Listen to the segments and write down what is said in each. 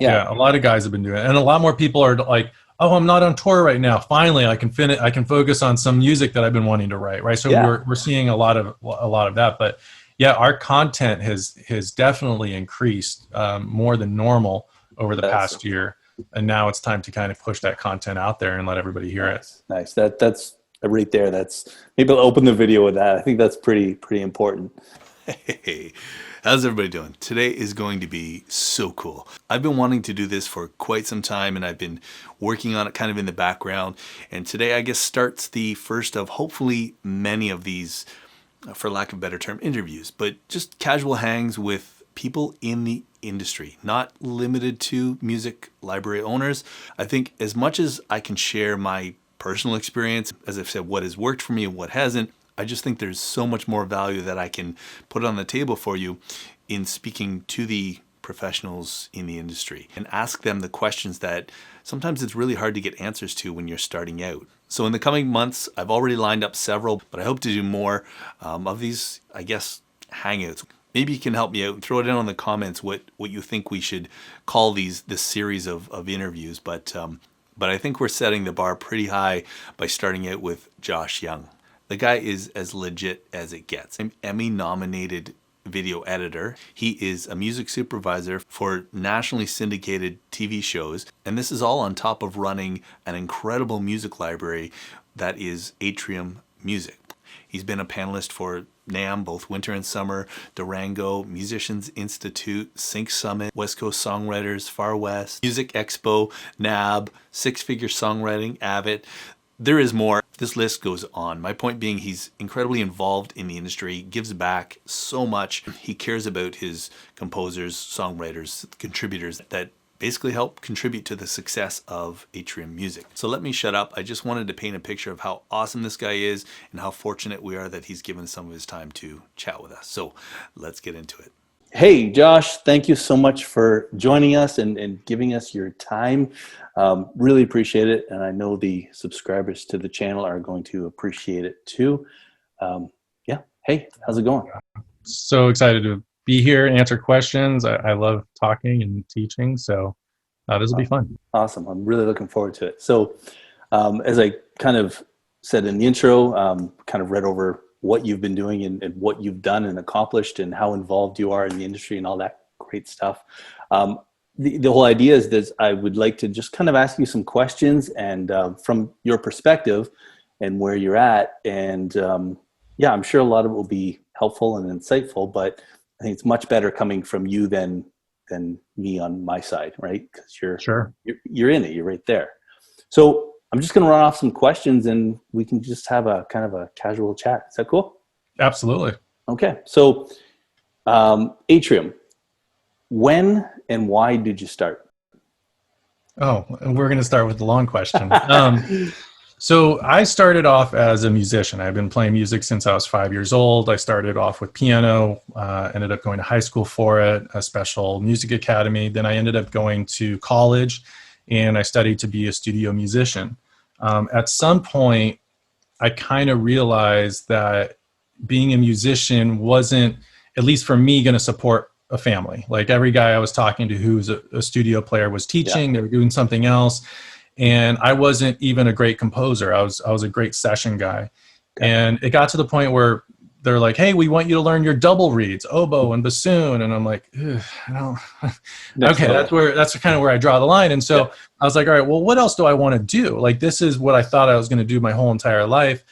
Yeah, a lot of guys have been doing it, and a lot more people are like, "Oh, I'm not on tour right now. Finally, I can finish. I can focus on some music that I've been wanting to write." Right, so Yeah, we're seeing a lot of that. But yeah, our content has definitely increased more than normal over the that's past year, and now it's time to kind of push that content out there and let everybody hear it. nice. Nice. That's right there. That's maybe I'll open the video with that. I think that's pretty important. Hey, how's everybody doing? Today is going to be so cool. I've been wanting to do this for quite some time and I've been working on it kind of in the background. And today, I guess, starts the first of hopefully many of these, for lack of a better term, interviews, but just casual hangs with people in the industry, not limited to music library owners. I think as much as I can share my personal experience, as I've said, what has worked for me and what hasn't, I just think there's so much more value that I can put on the table for you in speaking to the professionals in the industry and ask them the questions that sometimes it's really hard to get answers to when you're starting out. So in the coming months, I've already lined up several, but I hope to do more of these, I guess, hangouts. Maybe you can help me out and throw it in the comments what you think we should call this series of interviews. But I think we're setting the bar pretty high by starting out with Josh Young. The guy is as legit as it gets. I'm Emmy-nominated video editor. He is a music supervisor for nationally syndicated TV shows. And this is all on top of running an incredible music library that is Atrium Music. He's been a panelist for NAMM, both winter and summer, Durango, Musicians Institute, Sync Summit, West Coast Songwriters, Far West, Music Expo, NAB, Six Figure Songwriting, Avid. There is more. This list goes on. My point being, he's incredibly involved in the industry, gives back so much. He cares about his composers, songwriters, contributors that basically help contribute to the success of Atrium Music. So let me shut up. I just wanted to paint a picture of how awesome this guy is and how fortunate we are that he's given some of his time to chat with us. So let's get into it. Hey, Josh, thank you so much for joining us and giving us your time. Really appreciate it. And I know the subscribers to the channel are going to appreciate it too. Yeah. Hey, how's it going? So excited to be here and answer questions. I love talking and teaching, so this will be fun. Awesome. I'm really looking forward to it. So as I kind of said in the intro, kind of read over what you've been doing and what you've done and accomplished and how involved you are in the industry and all that great stuff. The whole idea is that I would like to just kind of ask you some questions and from your perspective and where you're at. And yeah, I'm sure a lot of it will be helpful and insightful, but I think it's much better coming from you than me on my side, right? Because you're in it, you're right there. So I'm just going to run off some questions and we can just have a kind of a casual chat. Is that cool? Absolutely. Okay. So Atrium, when and why did you start? Oh, we're going to start with the long question. So I started off as a musician. I've been playing music since I was 5 years old. I started off with piano, ended up going to high school for it, a special music academy. Then I ended up going to college and I studied to be a studio musician. At some point, I kind of realized that being a musician wasn't, at least for me, going to support a family. Like every guy I was talking to who's a studio player was teaching, they were doing something else. And I wasn't even a great composer. I was a great session guy. And it got to the point where they're like, hey, we want you to learn your double reeds, oboe and bassoon. And I'm like, I don't. Okay, that's kind of where I draw the line. And so I was like, all right, well, what else do I want to do? Like, this is what I thought I was going to do my whole entire life.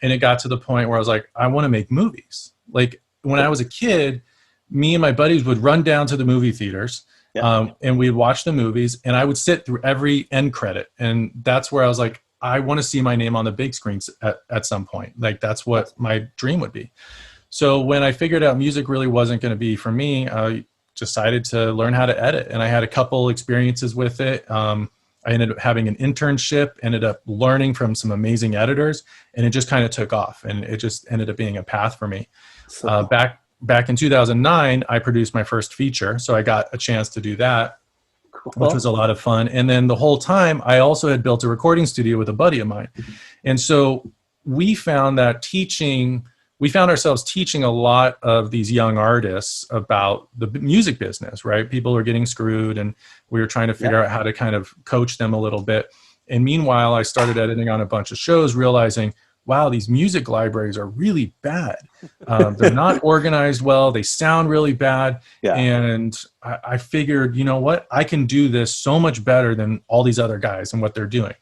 And it got to the point where I was like, I want to make movies. Like when I was a kid, me and my buddies would run down to the movie theaters and we'd watch the movies and I would sit through every end credit. And that's where I was like, I want to see my name on the big screens at some point. Like that's what my dream would be. So when I figured out music really wasn't going to be for me, I decided to learn how to edit. And I had a couple experiences with it. I ended up having an internship, ended up learning from some amazing editors, and it just kind of took off. And it just ended up being a path for me. Back in 2009, I produced my first feature. So I got a chance to do that, which was a lot of fun. And then the whole time, I also had built a recording studio with a buddy of mine. And so we found that teaching we found ourselves teaching a lot of these young artists about the music business, right? People are getting screwed, and we were trying to figure out how to kind of coach them a little bit. And meanwhile, I started editing on a bunch of shows, realizing, wow, these music libraries are really bad. They're not organized well. They sound really bad. Yeah. And I figured, you know what? I can do this so much better than all these other guys and what they're doing.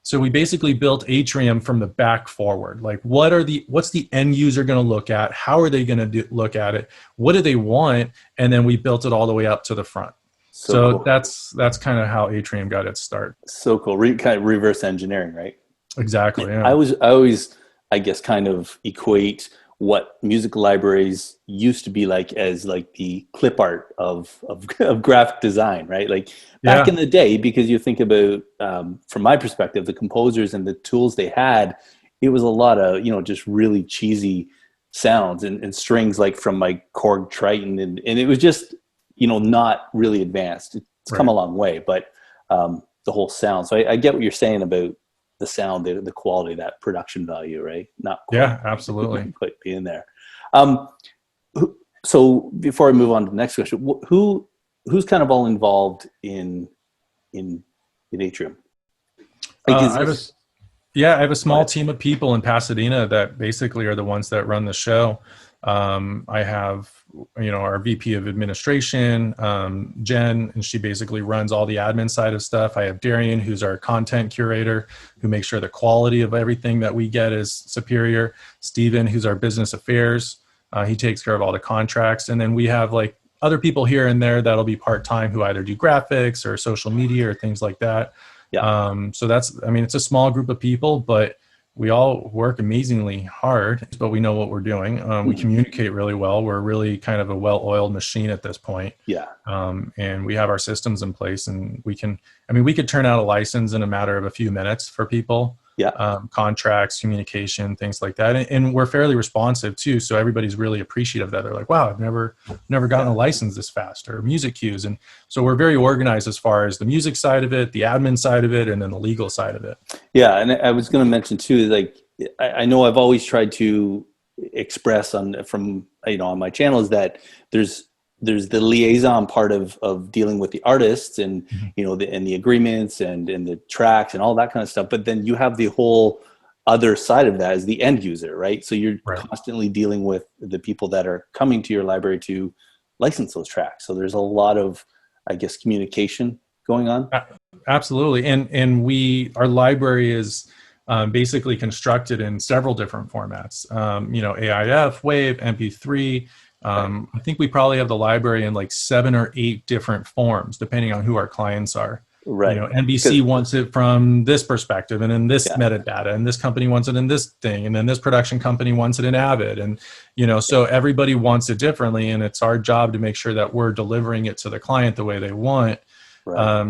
So we basically built Atrium from the back forward. Like, what's the end user going to look at? How are they going to look at it? What do they want? And then we built it all the way up to the front. So cool. That's kind of how Atrium got its start. So cool. Kind of reverse engineering, right? Exactly. Yeah. I always, I guess, kind of equate what music libraries used to be like as like the clip art of graphic design, right? Like back in the day, because you think about, from my perspective, the composers and the tools they had, it was a lot of, just really cheesy sounds and strings like from my Korg Triton. And it was just, not really advanced. It's come a long way, but the whole sound. So I get what you're saying about the sound, the quality, that production value, right? Not quite, absolutely. Not quite being there. So before I move on to the next question, who's kind of all involved in Atrium? I have a small team of people in Pasadena that basically are the ones that run the show. I have, our VP of administration, Jen, and she basically runs all the admin side of stuff. I have Darian, who's our content curator, who makes sure the quality of everything that we get is superior. Steven, who's our business affairs. He takes care of all the contracts. And then we have like other people here and there that'll be part-time who either do graphics or social media or things like that. Yeah. So it's a small group of people, but we all work amazingly hard, but we know what we're doing. We communicate really well. We're really kind of a well-oiled machine at this point. Yeah. And we have our systems in place, and we could turn out a license in a matter of a few minutes for people. Yeah. Contracts, communication, things like that. And we're fairly responsive too. So everybody's really appreciative that they're like, wow, I've never gotten a license this fast, or music cues. And so we're very organized as far as the music side of it, the admin side of it, and then the legal side of it. Yeah. And I was going to mention too, like, I know I've always tried to express on my channel is that there's the liaison part of dealing with the artists and, and the agreements and the tracks and all that kind of stuff. But then you have the whole other side of that as the end user, right? So you're constantly dealing with the people that are coming to your library to license those tracks. So there's a lot of, I guess, communication going on. Absolutely. And our library is basically constructed in several different formats, AIF, WAV, MP3. I think we probably have the library in like 7 or 8 different forms, depending on who our clients are. Right. NBC wants it from this perspective and in this metadata, and this company wants it in this thing, and then this production company wants it in Avid. And, so everybody wants it differently, and it's our job to make sure that we're delivering it to the client the way they want,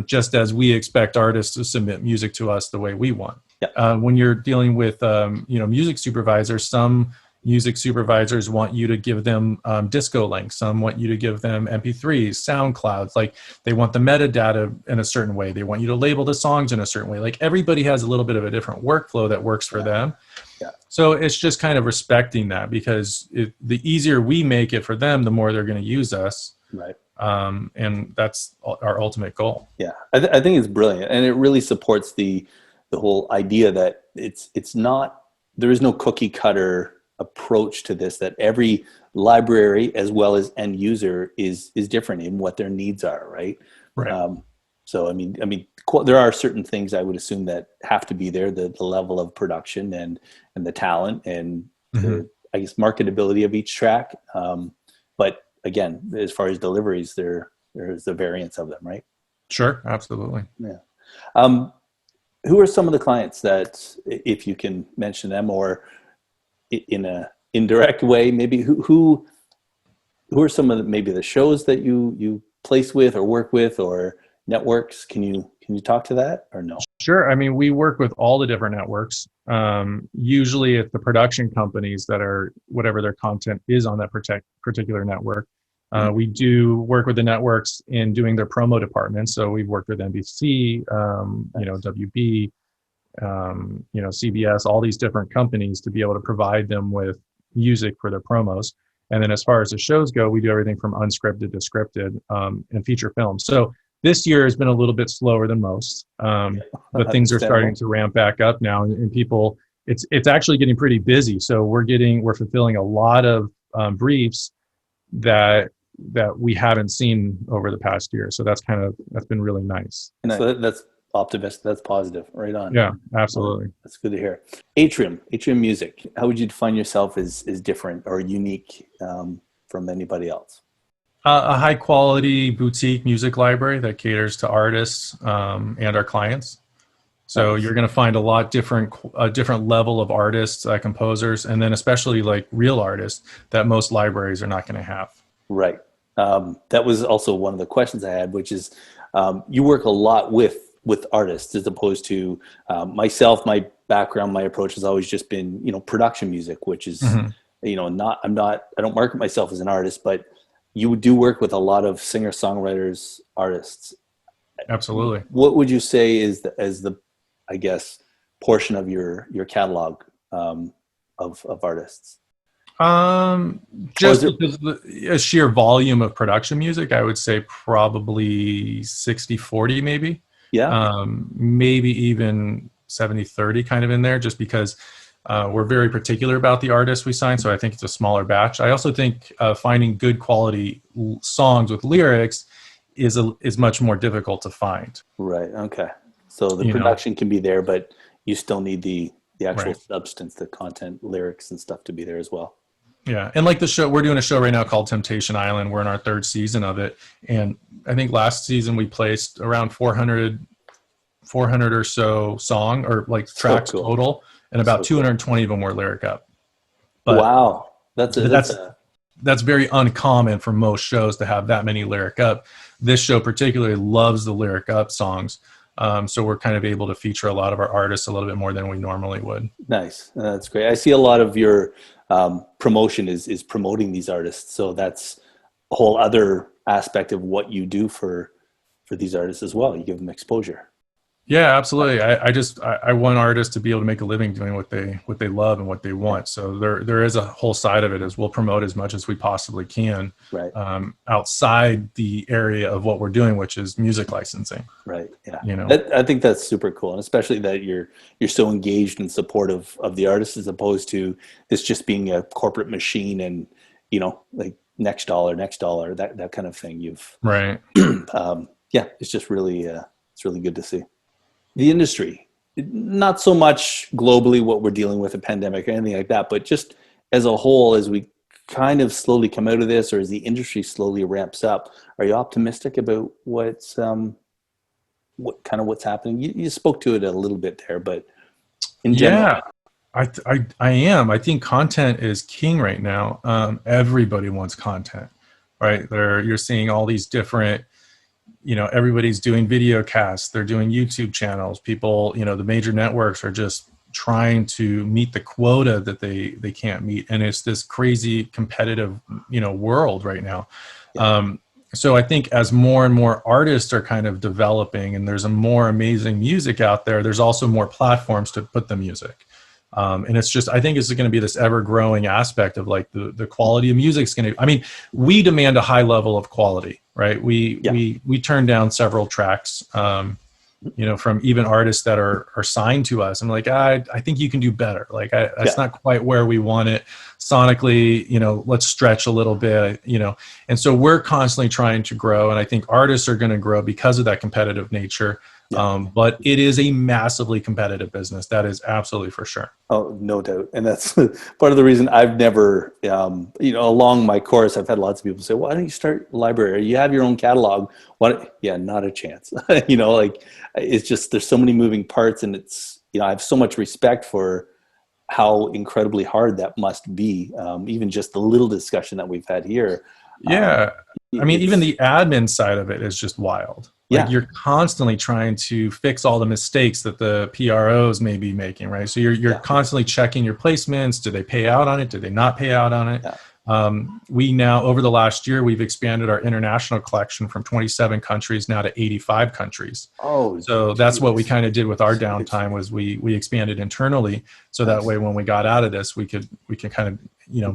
just as we expect artists to submit music to us the way we want. Yeah. When you're dealing with, music supervisors, some music supervisors want you to give them disco links. Some want you to give them MP3s, SoundClouds. Like, they want the metadata in a certain way. They want you to label the songs in a certain way. Like, everybody has a little bit of a different workflow that works for them. Yeah. So it's just kind of respecting that, because the easier we make it for them, the more they're going to use us. Right. And that's our ultimate goal. Yeah, I think it's brilliant, and it really supports the whole idea that there is no cookie cutter approach to this, that every library as well as end user is different in what their needs are, right? So there are certain things I would assume that have to be there, the level of production and the talent and the, I guess, marketability of each track, but again, as far as deliveries, there's a variance of them, right? Sure, absolutely. Yeah. Who are some of the clients that, if you can mention them, or in a indirect way, maybe who are some of maybe the shows that you place with or work with, or networks? Can you talk to that, or no? Sure. We work with all the different networks. Usually it's the production companies that are, whatever their content is on that particular network. We do work with the networks in doing their promo departments. So we've worked with NBC, WB, CBS, all these different companies to be able to provide them with, music for their promos. And then as far as the shows go, we do everything from unscripted to scripted, and feature films. So this year has been a little bit slower than most, but things are starting to ramp back up now, and people, it's actually getting pretty busy. So we're fulfilling a lot of briefs that we haven't seen over the past year. So that's been really nice. So that's optimistic. That's positive. Right on. Yeah, absolutely. That's good to hear. Atrium Music. How would you define yourself as different or unique from anybody else? A high quality boutique music library that caters to artists and our clients. So you're going to find a different level of artists, composers, and then especially like real artists that most libraries are not going to have. Right. That was also one of the questions I had, which is you work a lot with artists as opposed to myself. My background, my approach has always just been, production music, which is, I don't market myself as an artist, but you do work with a lot of singer songwriters, artists. Absolutely. What would you say is the I guess portion of your catalog of artists? Just because the sheer volume of production music, I would say probably 60-40 maybe. Yeah. Maybe even 70-30 kind of in there, just because we're very particular about the artists we sign. So I think it's a smaller batch. I also think finding good quality songs with lyrics is much more difficult to find. Right. Okay. So the production can be there, but you still need the actual substance, the content, lyrics and stuff to be there as well. Yeah. And like the show, we're doing a show right now called Temptation Island. We're in our 3rd season of it. And I think last season we placed around 400 or so song or like tracks total. And about 220 of them were lyric up. But wow. That's very uncommon for most shows to have that many lyric up. This show particularly loves the lyric up songs. So we're kind of able to feature a lot of our artists a little bit more than we normally would. Nice. That's great. I see a lot of your promotion is promoting these artists. So that's a whole other aspect of what you do for these artists as well. You give them exposure. Yeah, absolutely. I want artists to be able to make a living doing what they love and what they want. So there is a whole side of it as we'll promote as much as we possibly can, right, outside the area of what we're doing, which is music licensing. Right. Yeah. I think that's super cool, and especially that you're so engaged and supportive of the artists as opposed to this just being a corporate machine and like next dollar, that kind of thing. You've right. Yeah, it's just really it's really good to see. The industry, not so much globally what we're dealing with, a pandemic or anything like that, but just as a whole, as we kind of slowly come out of this, or as the industry slowly ramps up, are you optimistic about what's happening? You spoke to it a little bit there, but in general. Yeah, I am. I think content is king right now. Everybody wants content, right? You're seeing all these different, everybody's doing video casts. They're doing YouTube channels. People, the major networks are just trying to meet the quota that they can't meet. And it's this crazy competitive, world right now. Yeah. So I think as more and more artists are kind of developing and there's a more amazing music out there, there's also more platforms to put the music. And it's just, I think it's going to be this ever growing aspect of like the quality of music is going to, we demand a high level of quality, right? We turn down several tracks, from even artists that are signed to us. I'm like, I think you can do better. Like that's not quite where we want it sonically, let's stretch a little bit, and so we're constantly trying to grow. And I think artists are going to grow because of that competitive nature. But it is a massively competitive business. That is absolutely for sure. Oh, no doubt. And that's part of the reason I've never, along my course, I've had lots of people say, why don't you start a library? You have your own catalog. Yeah, not a chance. It's just, there's so many moving parts, and it's, I have so much respect for how incredibly hard that must be. Even just the little discussion that we've had here. Yeah. Even the admin side of it is just wild. Like you're constantly trying to fix all the mistakes that the PROs may be making, right? So you're constantly checking your placements. Do they pay out on it? Do they not pay out on it? Yeah. We now, over the last year, we've expanded our international collection from 27 countries now to 85 countries. Oh, so that's what we kind of did with our downtime was we expanded internally. So that way, when we got out of this, we could kind of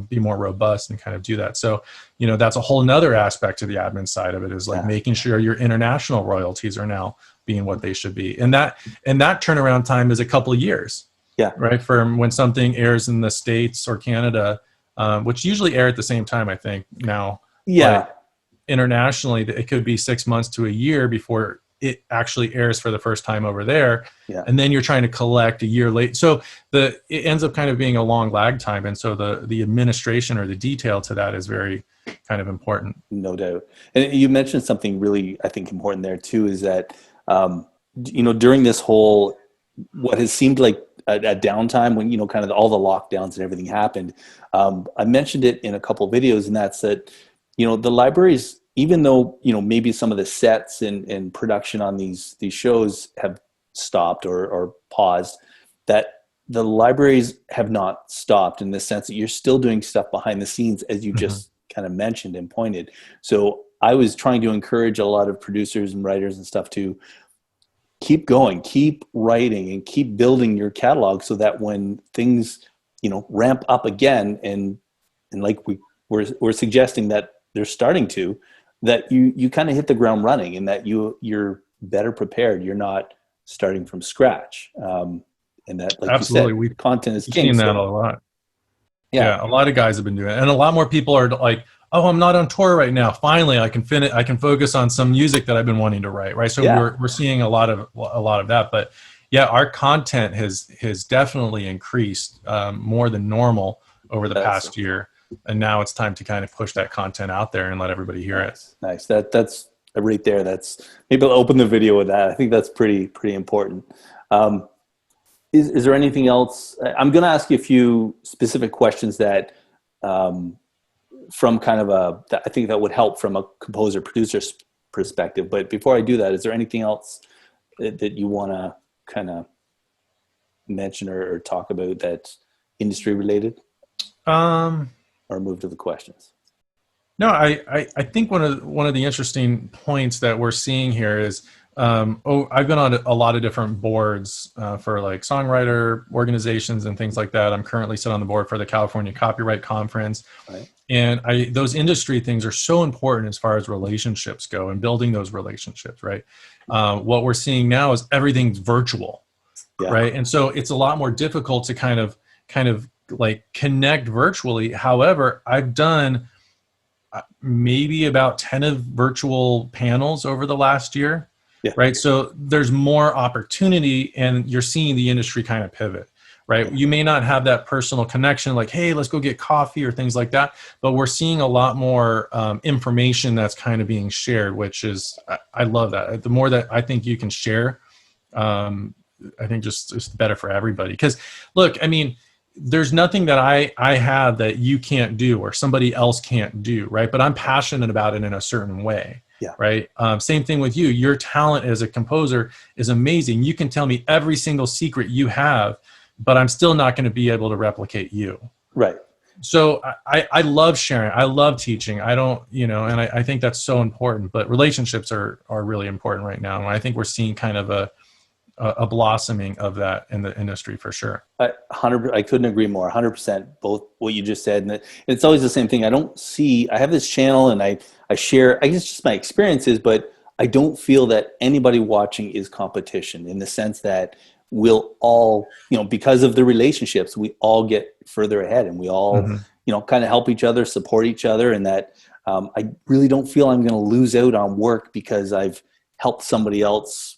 be more robust and kind of do that. So, that's a whole nother aspect to the admin side of it, is like making sure your international royalties are now being what they should be. And that turnaround time is a couple of years. Yeah. Right. From when something airs in the States or Canada, which usually air at the same time, I think now. Yeah. But internationally, it could be 6 months to a year before it actually airs for the first time over there. Yeah. And then you're trying to collect a year late. So it ends up kind of being a long lag time. And so the administration or the detail to that is very kind of important. No doubt. And you mentioned something really, I think, important there too, is that, during this whole, what has seemed like a downtime when, kind of all the lockdowns and everything happened. I mentioned it in a couple of videos, and that's that, the libraries, even though, maybe some of the sets and production on these shows have stopped or paused, that the libraries have not stopped, in the sense that you're still doing stuff behind the scenes, as you just kind of mentioned and pointed. So I was trying to encourage a lot of producers and writers and stuff to keep going, keep writing, and keep building your catalog, so that when things, ramp up again, and like we're suggesting that they're starting to, that you kind of hit the ground running, and that you're better prepared. You're not starting from scratch. And that, like Absolutely, you said, content is we've king. seen that a lot. Yeah, A lot of guys have been doing it, and a lot more people are like, "Oh, I'm not on tour right now. Finally, I can finish. I can focus on some music that I've been wanting to write." Right. So we're seeing a lot of that. But yeah, our content has definitely increased more than normal over the past year, and now it's time to kind of push that content out there and let everybody hear it. Nice. That's right there. That's, maybe I'll open the video with that. I think that's pretty important. Is there anything else? I'm going to ask you a few specific questions that, from kind of I think that would help from a composer producer's perspective. But before I do that, is there anything else that you want to kind of mention or talk about that's industry related? Or move to the questions? No, I think one of the interesting points that we're seeing here is, I've been on a lot of different boards for like songwriter organizations and things like that. I'm currently sit on the board for the California Copyright Conference. Right. And those industry things are so important as far as relationships go and building those relationships, right? What we're seeing now is everything's virtual, right? And so it's a lot more difficult to kind of like connect virtually. However, I've done maybe about 10 of virtual panels over the last year, right? So there's more opportunity, and you're seeing the industry kind of pivot, right? You may not have that personal connection, like, hey, let's go get coffee or things like that, but we're seeing a lot more information that's kind of being shared, which is, I love that. The more that I think you can share, I think just it's better for everybody. Because look, I mean, there's nothing that I have that you can't do or somebody else can't do, right? But I'm passionate about it in a certain way, right? Same thing with you. Your talent as a composer is amazing. You can tell me every single secret you have, but I'm still not going to be able to replicate you. Right. So I love sharing. I love teaching. I don't, and I think that's so important. But relationships are really important right now. And I think we're seeing kind of a blossoming of that in the industry for sure. I couldn't agree more. 100%. Both what you just said, and it's always the same thing. I have this channel, and I share, I guess, just my experiences, but I don't feel that anybody watching is competition, in the sense that we'll all, because of the relationships, we all get further ahead, and we all, kind of help each other, support each other, and that I really don't feel I'm going to lose out on work because I've helped somebody else,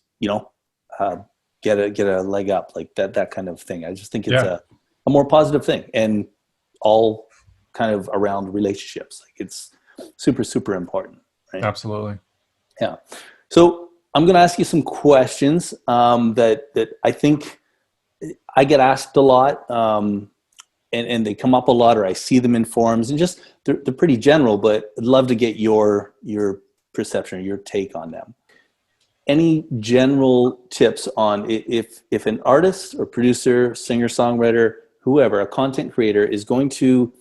get a leg up, like that kind of thing. I just think it's a more positive thing, and all kind of around relationships. Like, it's super, super important. Right? Absolutely. Yeah. So I'm going to ask you some questions that I think I get asked a lot, and they come up a lot, or I see them in forums, and just they're pretty general, but I'd love to get your perception or your take on them. Any general tips on if an artist or producer, singer, songwriter, whoever, a content creator is going to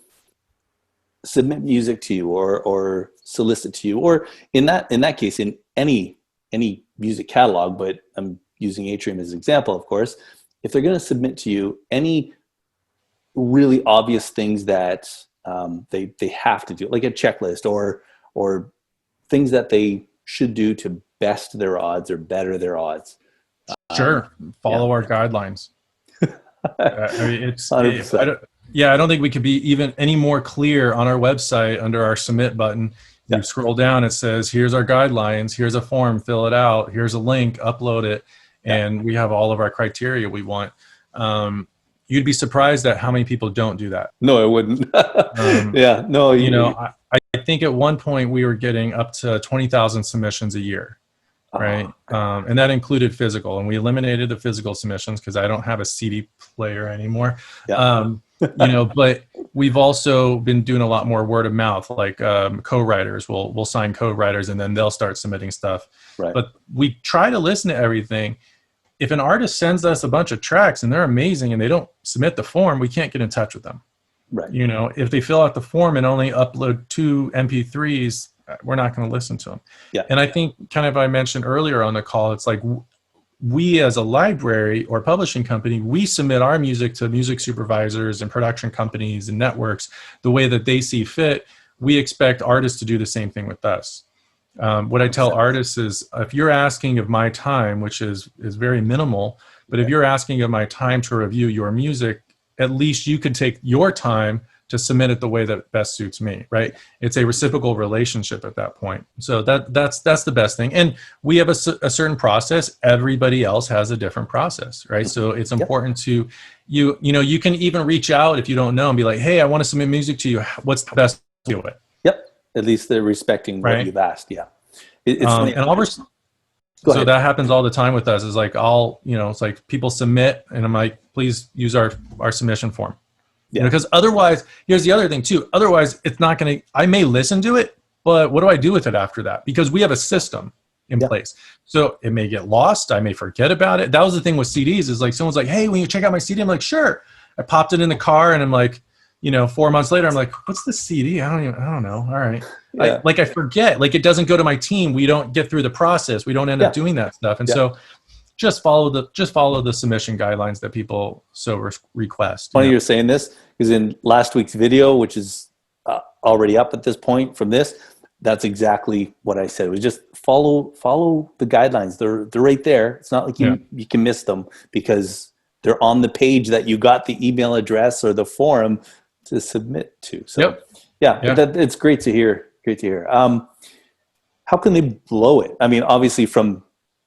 submit music to you or solicit to you, or in that case, in any music catalog, but I'm using Atrium as an example, of course, if they're going to submit to you, any really obvious things that they have to do, like a checklist or things that they should do to best their odds or better their odds? Sure. Yeah. Follow our guidelines. I mean, 100%. I don't think we could be even any more clear on our website under our submit button. Yeah. You scroll down, it says, here's our guidelines, here's a form, fill it out, here's a link, upload it, and we have all of our criteria we want. You'd be surprised at how many people don't do that. No, I wouldn't. Yeah, no. You know, I think at one point we were getting up to 20,000 submissions a year. Right. And that included physical, and we eliminated the physical submissions because I don't have a CD player anymore. Yeah. You know, but we've also been doing a lot more word of mouth, like co-writers. We'll sign co-writers and then they'll start submitting stuff. Right. But we try to listen to everything. If an artist sends us a bunch of tracks and they're amazing and they don't submit the form, we can't get in touch with them. Right. You know, if they fill out the form and only upload 2 MP3s, we're not going to listen to them. Yeah. And I think kind of I mentioned earlier on the call, it's like we as a library or publishing company, we submit our music to music supervisors and production companies and networks the way that they see fit. We expect artists to do the same thing with us. What I tell artists is, if you're asking of my time, which is very minimal, but if you're asking of my time to review your music, at least you could take your time to submit it the way that best suits me, right? It's a reciprocal relationship at that point. So that's the best thing. And we have a certain process. Everybody else has a different process, right? So it's important to, you know, you can even reach out if you don't know and be like, hey, I want to submit music to you. What's the best to do it? Yep. At least they're respecting what you've asked. Yeah. It's funny. And so that happens all the time with us, is like, it's like people submit and I'm like, please use our submission form. Yeah. You know, because otherwise, here's the other thing too. Otherwise, it's not going to, I may listen to it, but what do I do with it after that? Because we have a system in place. So it may get lost. I may forget about it. That was the thing with CDs, is like, someone's like, hey, when you check out my CD, I'm like, sure. I popped it in the car and I'm like, 4 months later, I'm like, what's the CD? I don't know. All right. Yeah. I forget, like, it doesn't go to my team. We don't get through the process. We don't end up doing that stuff. And so just follow the submission guidelines that people request. Funny you're saying this, because in last week's video, which is already up at this point from this, that's exactly what I said. It was just follow the guidelines. They're right there. It's not like you can miss them because they're on the page that you got the email address or the forum to submit to. So it's great to hear. Great to hear. How can they blow it? I mean, obviously from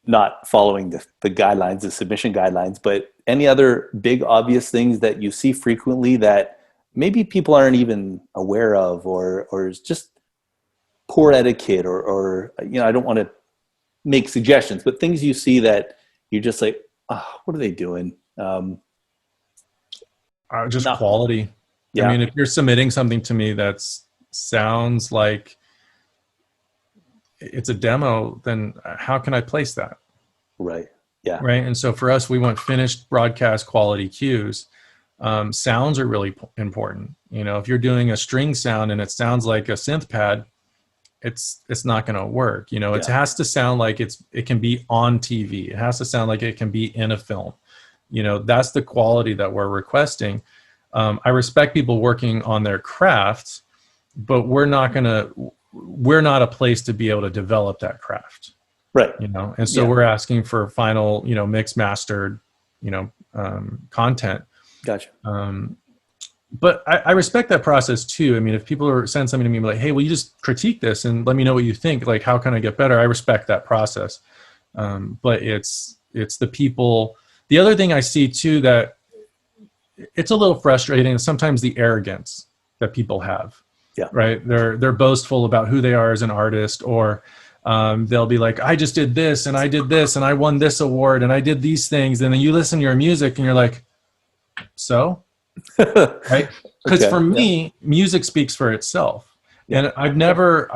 not following the guidelines, the submission guidelines, but any other big obvious things that you see frequently that maybe people aren't even aware of, or is just poor etiquette, or I don't want to make suggestions, but things you see that you're just like, oh, what are they doing? Just quality. I mean, if you're submitting something to me that sounds like it's a demo, then how can I place that? Right. Yeah. Right. And so for us, we want finished broadcast quality cues. Sounds are really important. If you're doing a string sound and it sounds like a synth pad, it's not going to work. It has to sound like it can be on TV. It has to sound like it can be in a film. That's the quality that we're requesting. I respect people working on their crafts, but we're not a place to be able to develop that craft. Right. And so we're asking for final, mixed, mastered, content. Gotcha. But I respect that process too. I mean, if people send something to me like, hey, will you just critique this and let me know what you think? Like, how can I get better? I respect that process. But it's the people. The other thing I see too, that it's a little frustrating, is sometimes the arrogance that people have. Yeah. Right. They're boastful about who they are as an artist, or they'll be like, I just did this and I did this and I won this award and I did these things. And then you listen to your music and you're like, so, right? Because for me, music speaks for itself. And I've never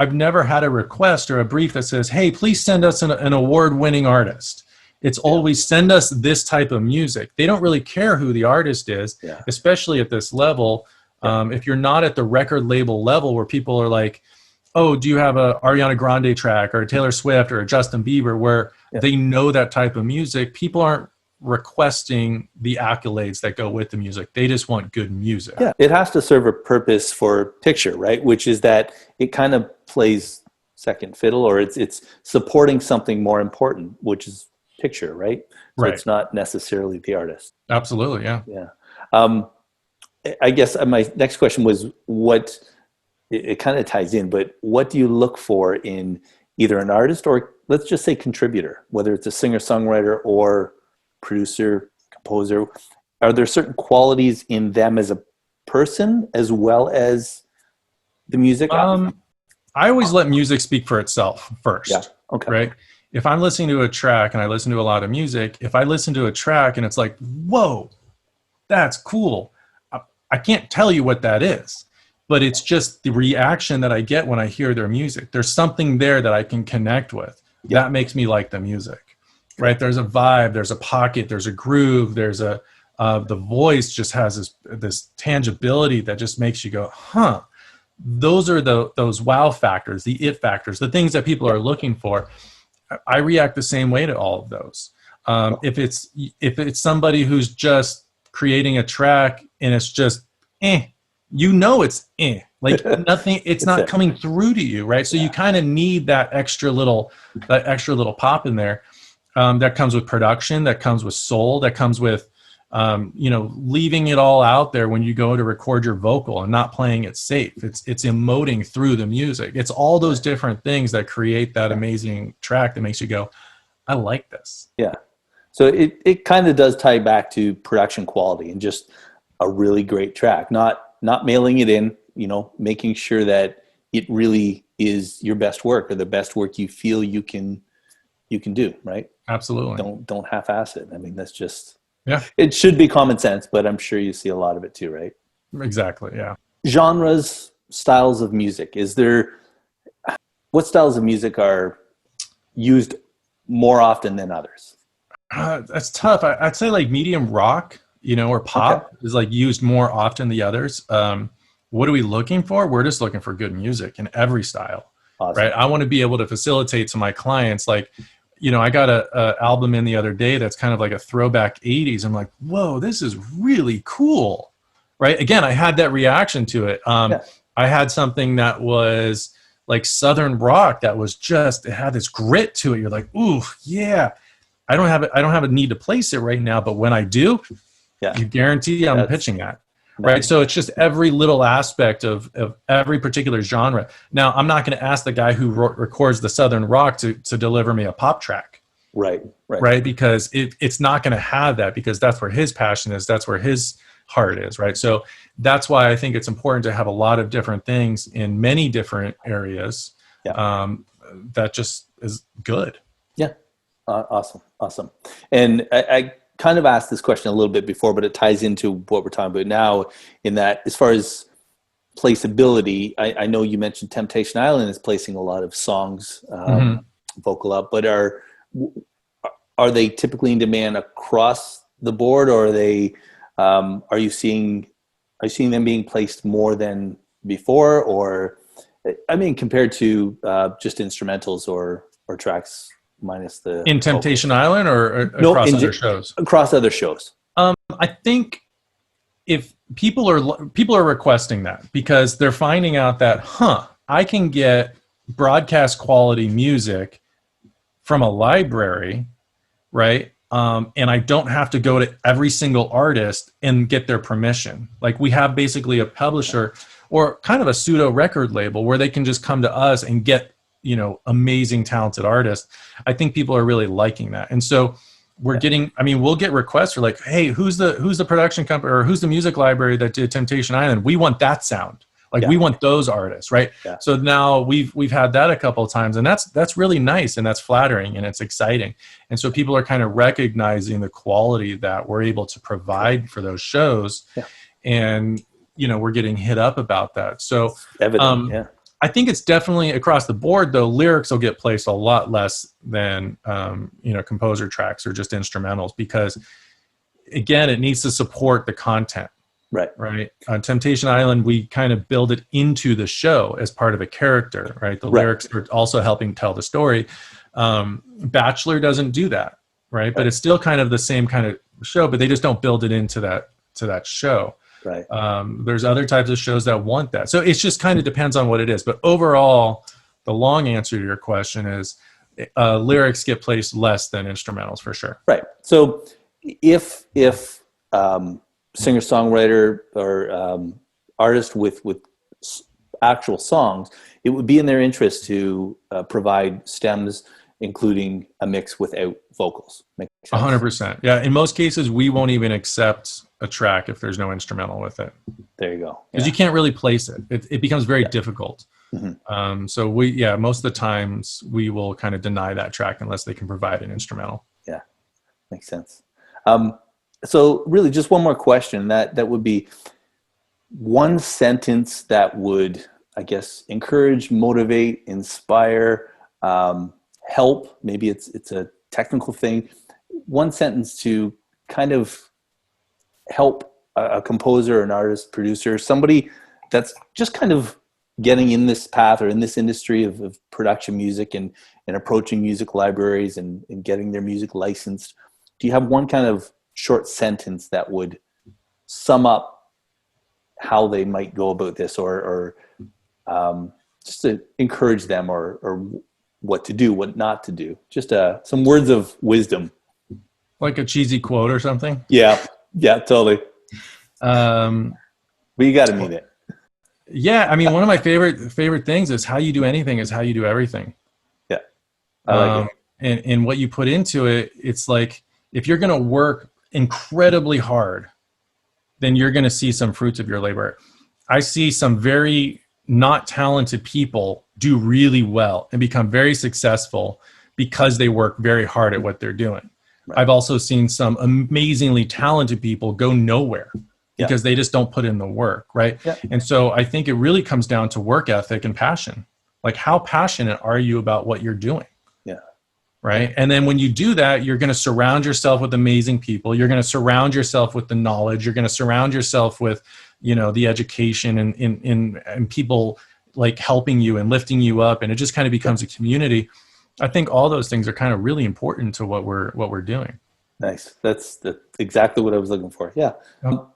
had a request or a brief that says, hey, please send us an award-winning artist. It's always send us this type of music. They don't really care who the artist is, especially at this level. If you're not at the record label level where people are like, oh, do you have a Ariana Grande track or a Taylor Swift or a Justin Bieber, where they know that type of music, people aren't requesting the accolades that go with the music. They just want good music. Yeah, it has to serve a purpose for picture, right? Which is that it kind of plays second fiddle, or it's supporting something more important, which is picture, right? So Right. it's not necessarily the artist. Absolutely. Yeah. Yeah. I guess my next question was what it kind of ties in, but what do you look for in either an artist or let's just say contributor, whether it's a singer-songwriter or producer, composer? Are there certain qualities in them as a person as well as the music? I always let music speak for itself first. Yeah. Okay. Right. If I'm listening to a track, and I listen to a lot of music, if I listen to a track and it's like, whoa, that's cool, I can't tell you what that is, but it's just the reaction that I get when I hear their music. There's something there that I can connect with. Yeah. That makes me like the music, right? There's a vibe, there's a pocket, there's a groove, there's a, the voice just has this tangibility that just makes you go, huh. Those are those wow factors, the it factors, the things that people are looking for. I react the same way to all of those. If it's somebody who's just creating a track and it's just it's like nothing, it's not coming through to you, right? So you kind of need that extra little pop in there. That comes with production, that comes with soul, that comes with leaving it all out there when you go to record your vocal and not playing it safe. It's emoting through the music. It's all those different things that create that amazing track that makes you go, I like this. Yeah. So it kind of does tie back to production quality and just a really great track, not mailing it in, making sure that it really is your best work or the best work you feel you can do, right? Absolutely. Don't half-ass it. I mean, that's just, yeah. It should be common sense, but I'm sure you see a lot of it too, right? Exactly. Yeah. Genres, styles of music. What styles of music are used more often than others? That's tough. I'd say like medium rock, or pop is like used more often than the others. What are we looking for? We're just looking for good music in every style, awesome. Right? I want to be able to facilitate to my clients, like, I got a album in the other day that's kind of like a throwback 80s. I'm like, whoa, this is really cool, right? Again, I had that reaction to it. I had something that was like Southern rock that was just, it had this grit to it. You're like, ooh, yeah. I don't have a need to place it right now, but when I do, you guarantee I'm pitching that. Right. Nice. So it's just every little aspect of every particular genre. Now, I'm not going to ask the guy who records the Southern rock to deliver me a pop track. Right. Because it's not going to have that, because that's where his passion is. That's where his heart is. Right. So that's why I think it's important to have a lot of different things in many different areas. That just is good. Yeah. Awesome. And I kind of asked this question a little bit before, but it ties into what we're talking about now, in that as far as placeability, I know you mentioned Temptation Island is placing a lot of songs vocal up, but are they typically in demand across the board, or are they are you seeing them being placed more than before, or I mean compared to just instrumentals or tracks minus the in Temptation Island, or across other shows? Across other shows. I think if people are requesting that because they're finding out that, I can get broadcast quality music from a library, right? And I don't have to go to every single artist and get their permission. Like, we have basically a publisher or kind of a pseudo record label where they can just come to us and get, amazing, talented artists. I think people are really liking that. And so we'll get requests for like, hey, who's the production company or who's the music library that did Temptation Island? We want that sound. Like, we want those artists, right? Yeah. So now we've had that a couple of times, and that's really nice, and that's flattering, and it's exciting. And so people are kind of recognizing the quality that we're able to provide for those shows. Yeah. And, we're getting hit up about that. So evident, I think it's definitely across the board, though. Lyrics will get placed a lot less than, composer tracks or just instrumentals, because, again, it needs to support the content. Right. On Temptation Island, we kind of build it into the show as part of a character, right? The lyrics are also helping tell the story. Bachelor doesn't do that. right? But it's still kind of the same kind of show, but they just don't build it into that show. Right. There's other types of shows that want that. So it just kind of depends on what it is. But overall, the long answer to your question is lyrics get placed less than instrumentals for sure. Right. So if singer-songwriter or artist with actual songs, it would be in their interest to provide stems, including a mix without vocals. 100%. Yeah. In most cases, we won't even accept a track if there's no instrumental with it. There you go. Because you can't really place it. It becomes very difficult. Mm-hmm. So most of the times we will kind of deny that track unless they can provide an instrumental. Yeah, makes sense. So really just one more question. That would be one sentence that would, I guess, encourage, motivate, inspire, help. Maybe it's a technical thing. One sentence to kind of help a composer, an artist, producer, somebody that's just kind of getting in this path or in this industry of production music and approaching music libraries and getting their music licensed. Do you have one kind of short sentence that would sum up how they might go about this or just to encourage them or what to do, what not to do? Just some words of wisdom. Like a cheesy quote or something? Yeah, totally. But you got to mean it. Yeah, I mean, one of my favorite things is how you do anything is how you do everything. Yeah, I like it. And what you put into it, it's like if you're going to work incredibly hard, then you're going to see some fruits of your labor. I see some very not talented people do really well and become very successful because they work very hard at what they're doing. Right. I've also seen some amazingly talented people go nowhere because they just don't put in the work, right? Yeah. And so I think it really comes down to work ethic and passion. Like, how passionate are you about what you're doing? Yeah. Right. And then when you do that, you're going to surround yourself with amazing people. You're going to surround yourself with the knowledge. You're going to surround yourself with, the education and people like helping you and lifting you up. And it just kind of becomes a community. I think all those things are kind of really important to what we're doing. Nice. That's exactly what I was looking for. Yeah.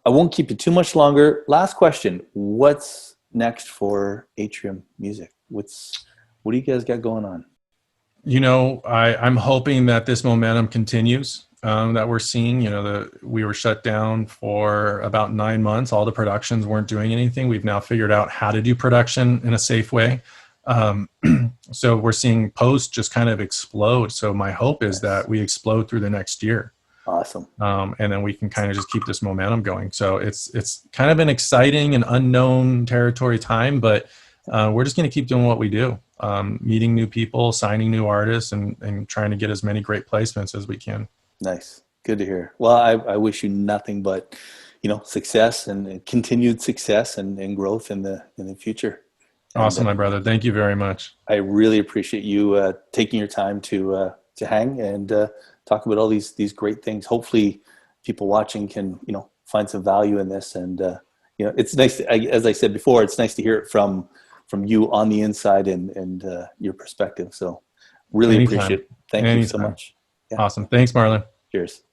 I won't keep you too much longer. Last question. What's next for Atrium Music? What do you guys got going on? I'm hoping that this momentum continues, that we're seeing. We were shut down for about 9 months. All the productions weren't doing anything. We've now figured out how to do production in a safe way. So we're seeing post just kind of explode. So my hope is that we explode through the next year. Awesome. And then we can kind of just keep this momentum going. So it's kind of an exciting and unknown territory time, but we're just going to keep doing what we do, meeting new people, signing new artists, and trying to get as many great placements as we can. Nice. Good to hear. Well, I wish you nothing but, success and continued success and growth in the future. Awesome, my brother. Thank you very much. I really appreciate you taking your time to hang and talk about all these great things. Hopefully, people watching can find some value in this. And it's nice. As I said before, it's nice to hear it from you on the inside and your perspective. So really appreciate it. Thank you so much. Yeah. Awesome. Thanks, Marlon. Cheers.